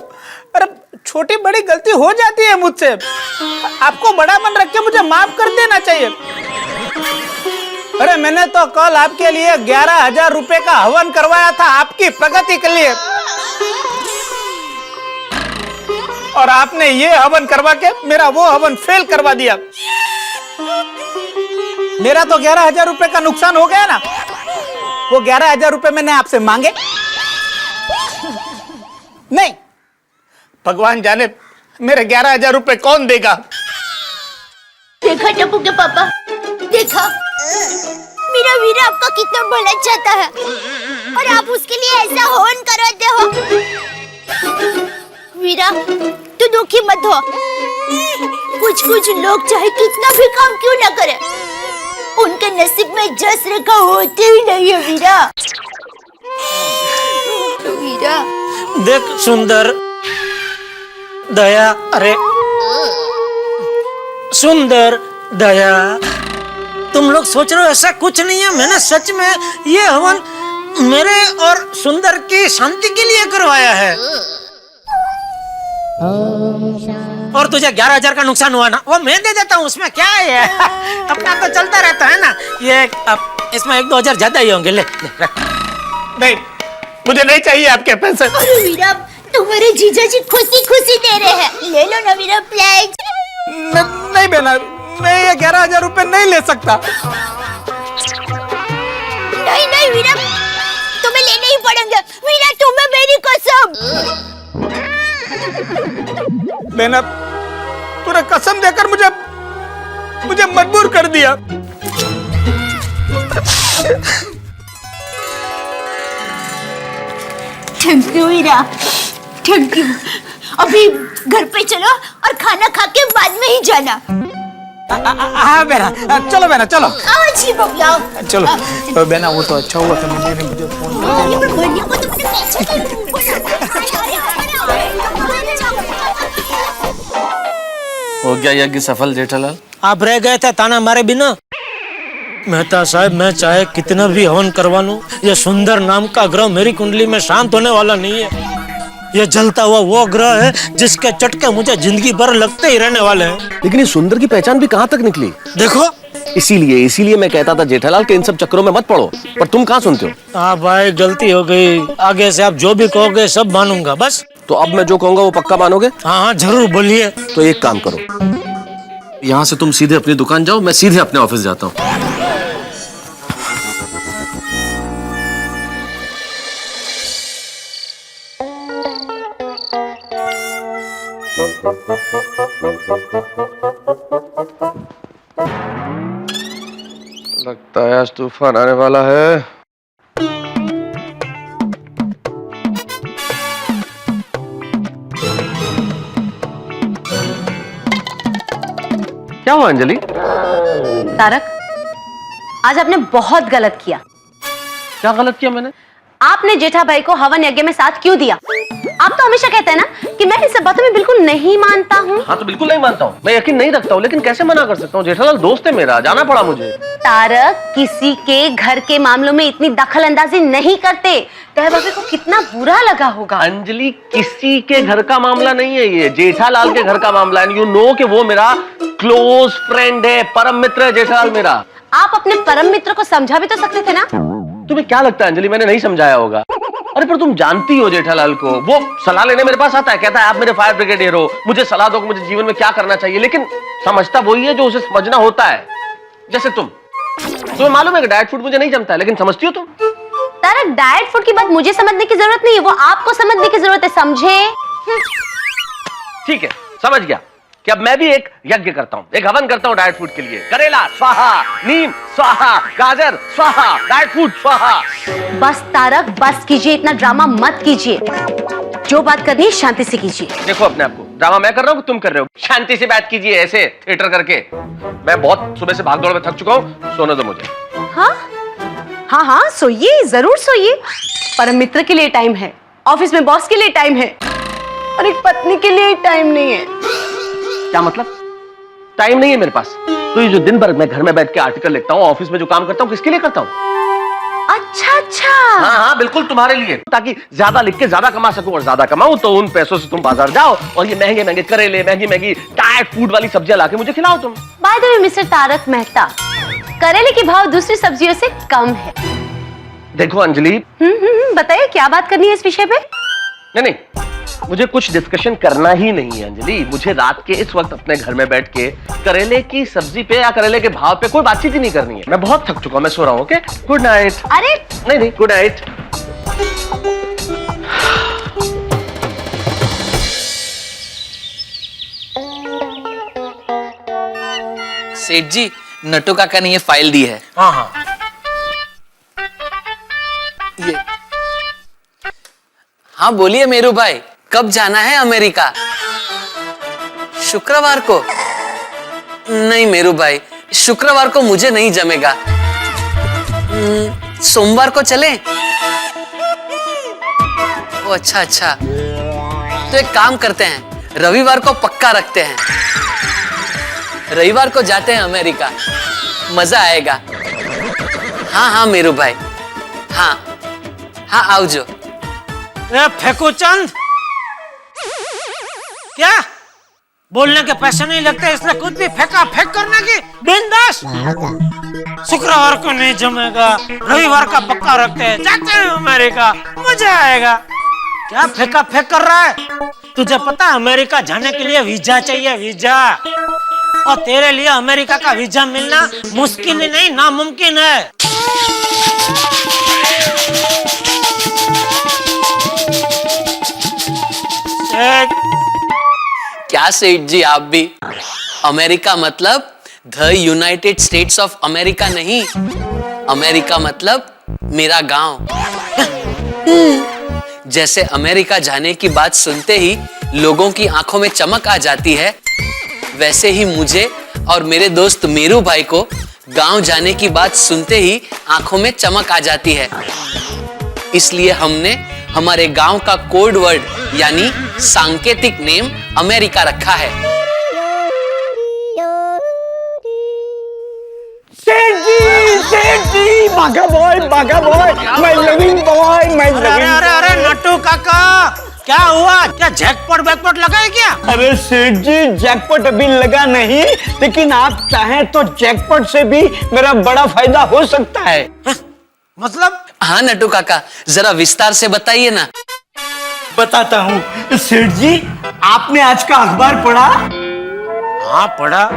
अरे छोटी बड़ी गलती हो जाती है मुझसे, आपको बड़ा मन रख के मुझे माफ कर देना चाहिए। अरे मैंने तो कल आपके लिए 11,000 रुपए का हवन करवाया था आपकी प्रगति के लिए, और आपने ये हवन करवा के मेरा वो हवन फेल करवा दिया। मेरा तो 11,000 रुपए का नुकसान हो गया ना। वो 11,000 रुपए मैंने आपसे मांगे नहीं, भगवान जाने मेरे 11,000 रुपए कौन देगा। देखा टप्पू के पापा, देखा मेरा वीरा आपका कितना भला चाहता है और आप उसके लिए ऐसा हवन करवाते हो। वीरा तू दुखी मत हो, कुछ कुछ लोग चाहे कितना भी काम क्यों ना करे, उनके नसीब में जस रेखा होती ही नहीं है वीरा। वीरा देख सुंदर, दया, अरे सुंदर, दया, तुम लोग सोच रहे हो ऐसा कुछ नहीं है। मैंने सच में ये हवन मेरे और सुंदर की शांति के लिए करवाया है। और तुझे 11,000 का नुकसान हुआ ना, वो मैं दे देता हूँ, उसमें क्या है अपना तो चलता रहता है ना। ये अब इसमें 1-2 हजार ज्यादा ही होंगे। ले नहीं, मुझे नहीं चाहिए आपके पैसे। अरे वीरा तुम्हारे जीजा जी खुशी खुशी दे रहे हैं, ले लो ना वीरा प्लीज। नहीं बहना, मैं ये 11,000 रुपए नहीं ले सकता। नहीं नहीं वीरा, तुम्हें लेने ही पड़ेंगे। वीरा तुम्हें मेरी कसम। बहना तूने कसम देकर मुझे मजबूर कर दिया। Thank you Veera, thank you. अभी घर पे चलो और खाना खा के बाद में ही जाना। हाँ बहना, चलो बहना चलो। आओ जी बबला, चलो बहना, वो तो अच्छा हुआ था मुझे फोन हो गया यज्ञ सफल जेठालाल? आप रह गए थे ताना मारे बिना। मेहता साहब, मैं चाहे कितना भी हवन करवा लूं, ये सुंदर नाम का ग्रह मेरी कुंडली में शांत होने वाला नहीं है। ये जलता हुआ वो ग्रह है जिसके चटके मुझे जिंदगी भर लगते ही रहने वाले हैं। लेकिन इस सुंदर की पहचान भी कहाँ तक निकली? देखो, इसीलिए मैं कहता था जेठालाल के इन सब चक्करों में मत पड़ो, पर तुम कहाँ सुनते हो? हाँ भाई, गलती हो गई। आगे से आप जो भी कहोगे सब मानूंगा बस। तो अब मैं जो कहूंगा वो पक्का मानोगे? हाँ जरूर बोलिए। तो एक काम करो, यहाँ से तुम सीधे अपनी दुकान जाओ, मैं सीधे अपने ऑफिस जाता हूँ। लगता है आज तूफान आने वाला है। क्या हुआ अंजलि? तारक, आज आपने बहुत गलत किया। क्या गलत किया मैंने? आपने जेठा भाई को हवन यज्ञ में साथ क्यों दिया? आप तो हमेशा कहते हैं ना कि मैं इन सब बातों में बिल्कुल नहीं मानता हूँ। हाँ तो बिल्कुल नहीं मानता हूँ, मैं यकीन नहीं रखता हूँ, लेकिन कैसे मना कर सकता हूँ? जेठालाल दोस्त है मेरा, जाना पड़ा मुझे। तारक, किसी के घर के मामलों में इतनी दखल अंदाजी नहीं करते। तह भाभी को कितना बुरा लगा होगा। अंजलि, किसी के घर का मामला नहीं है ये, जेठालाल के घर का मामला है। यू नो कि वो मेरा क्लोज फ्रेंड है, परम मित्र है जेठालाल मेरा। आप अपने परम मित्र को समझा भी तो सकते थे ना। तुम्हें क्या लगता है अंजलि, मैंने नहीं समझाया होगा? अरे पर तुम जानती हो जेठालाल को, वो सलाह लेने मेरे पास आता है, कहता है आप मेरे फायर ब्रिगेडियर हो, मुझे सलाह दो कि मुझे जीवन में क्या करना चाहिए, लेकिन समझता वही है जो उसे समझना होता है। जैसे तुम्हें मालूम है कि डाइट फूड मुझे नहीं जमता है, लेकिन समझती हो तुम? तारक, डाइट फूड की बात मुझे समझने की जरूरत नहीं है, वो आपको समझने की जरूरत है, समझे? ठीक है, समझ गया कि अब मैं भी एक यज्ञ करता हूँ, एक हवन करता हूँ डाइट फूड के लिए। करेला स्वाहा, नीम स्वाहा, गाजर स्वाहा, डाइट फूड स्वाहा। बस तारक, बस कीजिए, इतना ड्रामा मत कीजिए। जो बात करनी है शांति से कीजिए। देखो अपने आप को, ड्रामा मैं कर रहा हूँ कि तुम कर रहे हो? शांति से बात कीजिए, ऐसे थिएटर करके। मैं बहुत सुबह से भाग दौड़ में थक चुका हूँ, सोने दो मुझे। हाँ हाँ हाँ, सोइए, जरूर सोइए। परम मित्र के लिए टाइम है, ऑफिस में बॉस के लिए टाइम है, और एक पत्नी के लिए टाइम नहीं है। क्या मतलब? टाइम नहीं है मेरे पास? तो ये जो दिन भर मैं घर में बैठ के आर्टिकल लिखता हूँ, ऑफिस में जो काम करता हूँ, किसके लिए करता हूँ? अच्छा अच्छा। हाँ हाँ बिल्कुल तुम्हारे लिए, ताकि ज्यादा लिख के ज्यादा कमा सकूं, और ज्यादा कमाऊं तो उन पैसों से तुम बाजार जाओ और ये महंगे महंगे करेले, महंगी महंगी टाइट फूड वाली सब्जियां लाके मुझे खिलाओ तुम। By the way mister Tarak Mehta, करेले के भाव दूसरी सब्जियों से कम है। देखो अंजलि, बताइए क्या बात करनी है इस विषय पे? नहीं, मुझे कुछ डिस्कशन करना ही नहीं है अंजलि। मुझे रात के इस वक्त अपने घर में बैठ के करेले की सब्जी पे या करेले के भाव पे कोई बातचीत ही नहीं करनी है। मैं बहुत थक चुका हूं, मैं सो रहा हूं। Okay, good night. अरे नहीं, गुड नाइट। सेठ जी, नट्टू काका ने ये फाइल दी है। हाँ हाँ, ये हाँ बोलिए मेरू भाई, कब जाना है अमेरिका? शुक्रवार को? नहीं मेरू भाई, शुक्रवार को मुझे नहीं जमेगा। सोमवार को चलें? ओ अच्छा, तो एक काम करते हैं, रविवार को पक्का रखते हैं। रविवार को जाते हैं अमेरिका, मजा आएगा। हाँ मेरू भाई, हाँ आओ जो। फेंको चंद, क्या बोलने के पैसे नहीं लगते इसलिए खुद भी फेंका फेंक करने की बिंदास। शुक्रवार को नहीं जमेगा, रविवार का पक्का रखते हैं, जाते हैं अमेरिका, मजा आएगा। क्या फेंका फेंक कर रहा है? तुझे पता है अमेरिका जाने के लिए वीजा चाहिए, वीजा। और तेरे लिए अमेरिका का वीजा मिलना मुश्किल ही नहीं, नामुमकिन है। क्या सेठ जी आप भी? अमेरिका मतलब the United states of America नहीं, अमेरिका मतलब मेरा गांव। जैसे अमेरिका जाने की बात सुनते ही लोगों की आंखों में चमक आ जाती है, वैसे ही मुझे और मेरे दोस्त मेरू भाई को गांव जाने की बात सुनते ही आंखों में चमक आ जाती है। इसलिए हमने हमारे गांव का कोड वर्ड यानी सांकेतिक नेम अमेरिका रखा है। सेठ जी, बाघा बॉय, मैं लविंग बॉय, मैं लविंग। अरे नट्टू काका, क्या हुआ? क्या जैकपॉट बैकपॉट लगा है क्या? अरे सेठ जी, जैकपॉट अभी लगा नहीं, लेकिन आप चाहें तो जैकपॉट से भी मेरा बड़ा फायदा हो सकता है। मतलब? हाँ नट्टू काका, जरा विस्तार से बताइए ना। बताता हूँ सेठ जी, आपने आज का अखबार पढ़ा? हाँ पढ़ा,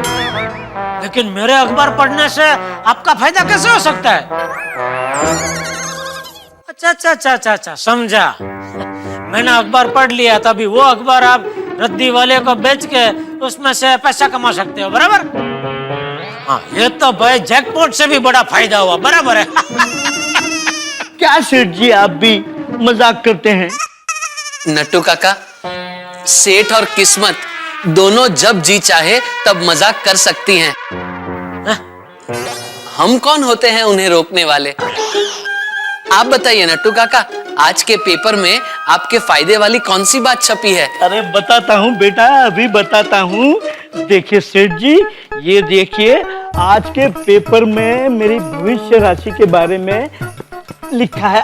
लेकिन मेरे अखबार पढ़ने से आपका फायदा कैसे हो सकता है? अच्छा, समझा। मैंने अखबार पढ़ लिया, तभी वो अखबार आप रद्दी वाले को बेच के उसमें से पैसा कमा सकते हो, बराबर? हाँ, ये तो भाई जैकपॉट से भी बड़ा फायदा हुआ, बराबर है। क्या सेठ जी, आप भी मजाक करते हैं? नट्टू काका, सेठ और किस्मत दोनों जब जी चाहे तब मजाक कर सकती हैं। हम कौन होते हैं उन्हें रोकने वाले? आप बताइए नट्टू काका, आज के पेपर में आपके फायदे वाली कौन सी बात छपी है? अरे बताता हूँ बेटा, अभी बताता हूँ। देखिए सेठ जी, ये देखिए, आज के पेपर में मेरी भविष्य राशि के बारे में लिखा है।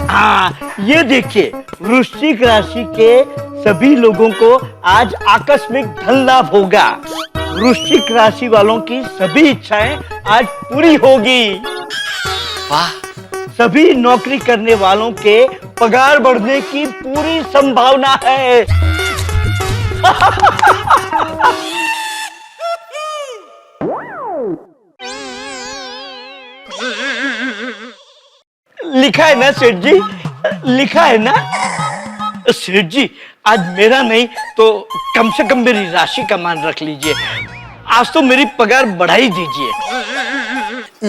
ये देखिए, वृश्चिक राशि के सभी लोगों को आज आकस्मिक धन लाभ होगा। वृश्चिक राशि वालों की सभी इच्छाएं आज पूरी होगी। वाह! सभी नौकरी करने वालों के पगार बढ़ने की पूरी संभावना है। लिखा है ना सेठ जी, लिखा है ना? सेठ जी, आज मेरा नहीं तो कम से कम मेरी राशि का मान रख लीजिए। आज तो मेरी पगार बढ़ाई दीजिए।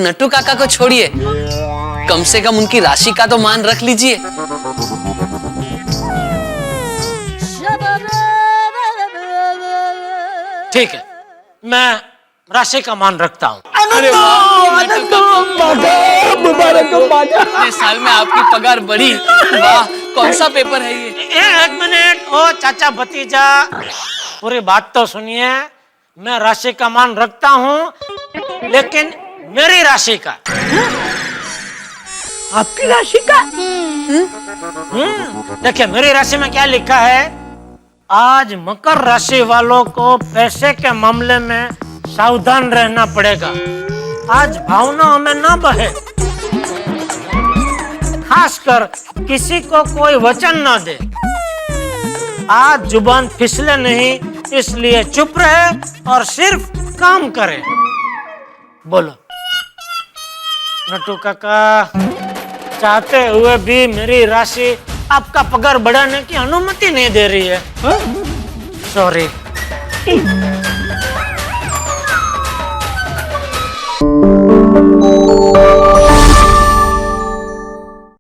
नट्टू काका को छोड़िए, कम से कम उनकी राशि का तो मान रख लीजिए। ठीक है, मैं राशि का मान रखता हूँ। इतने साल में आपकी पगार बढ़ी, वाह! कौन सा पेपर है ये? एक मिनट, ओ चाचा भतीजा, पूरी बात तो सुनिए। मैं राशि का मान रखता हूँ, लेकिन मेरी राशि का। आपकी राशि का? देखिए मेरी राशि में क्या लिखा है, आज मकर राशि वालों को पैसे के मामले में सावधान रहना पड़ेगा। आज भावनाओं में न बहे, खासकर किसी को कोई वचन न दे। आज जुबान फिसले नहीं, इसलिए चुप रहे और सिर्फ काम करे। बोलो नटू काका, चाहते हुए भी मेरी राशि आपका पगार बढ़ाने की अनुमति नहीं दे रही है। सॉरी।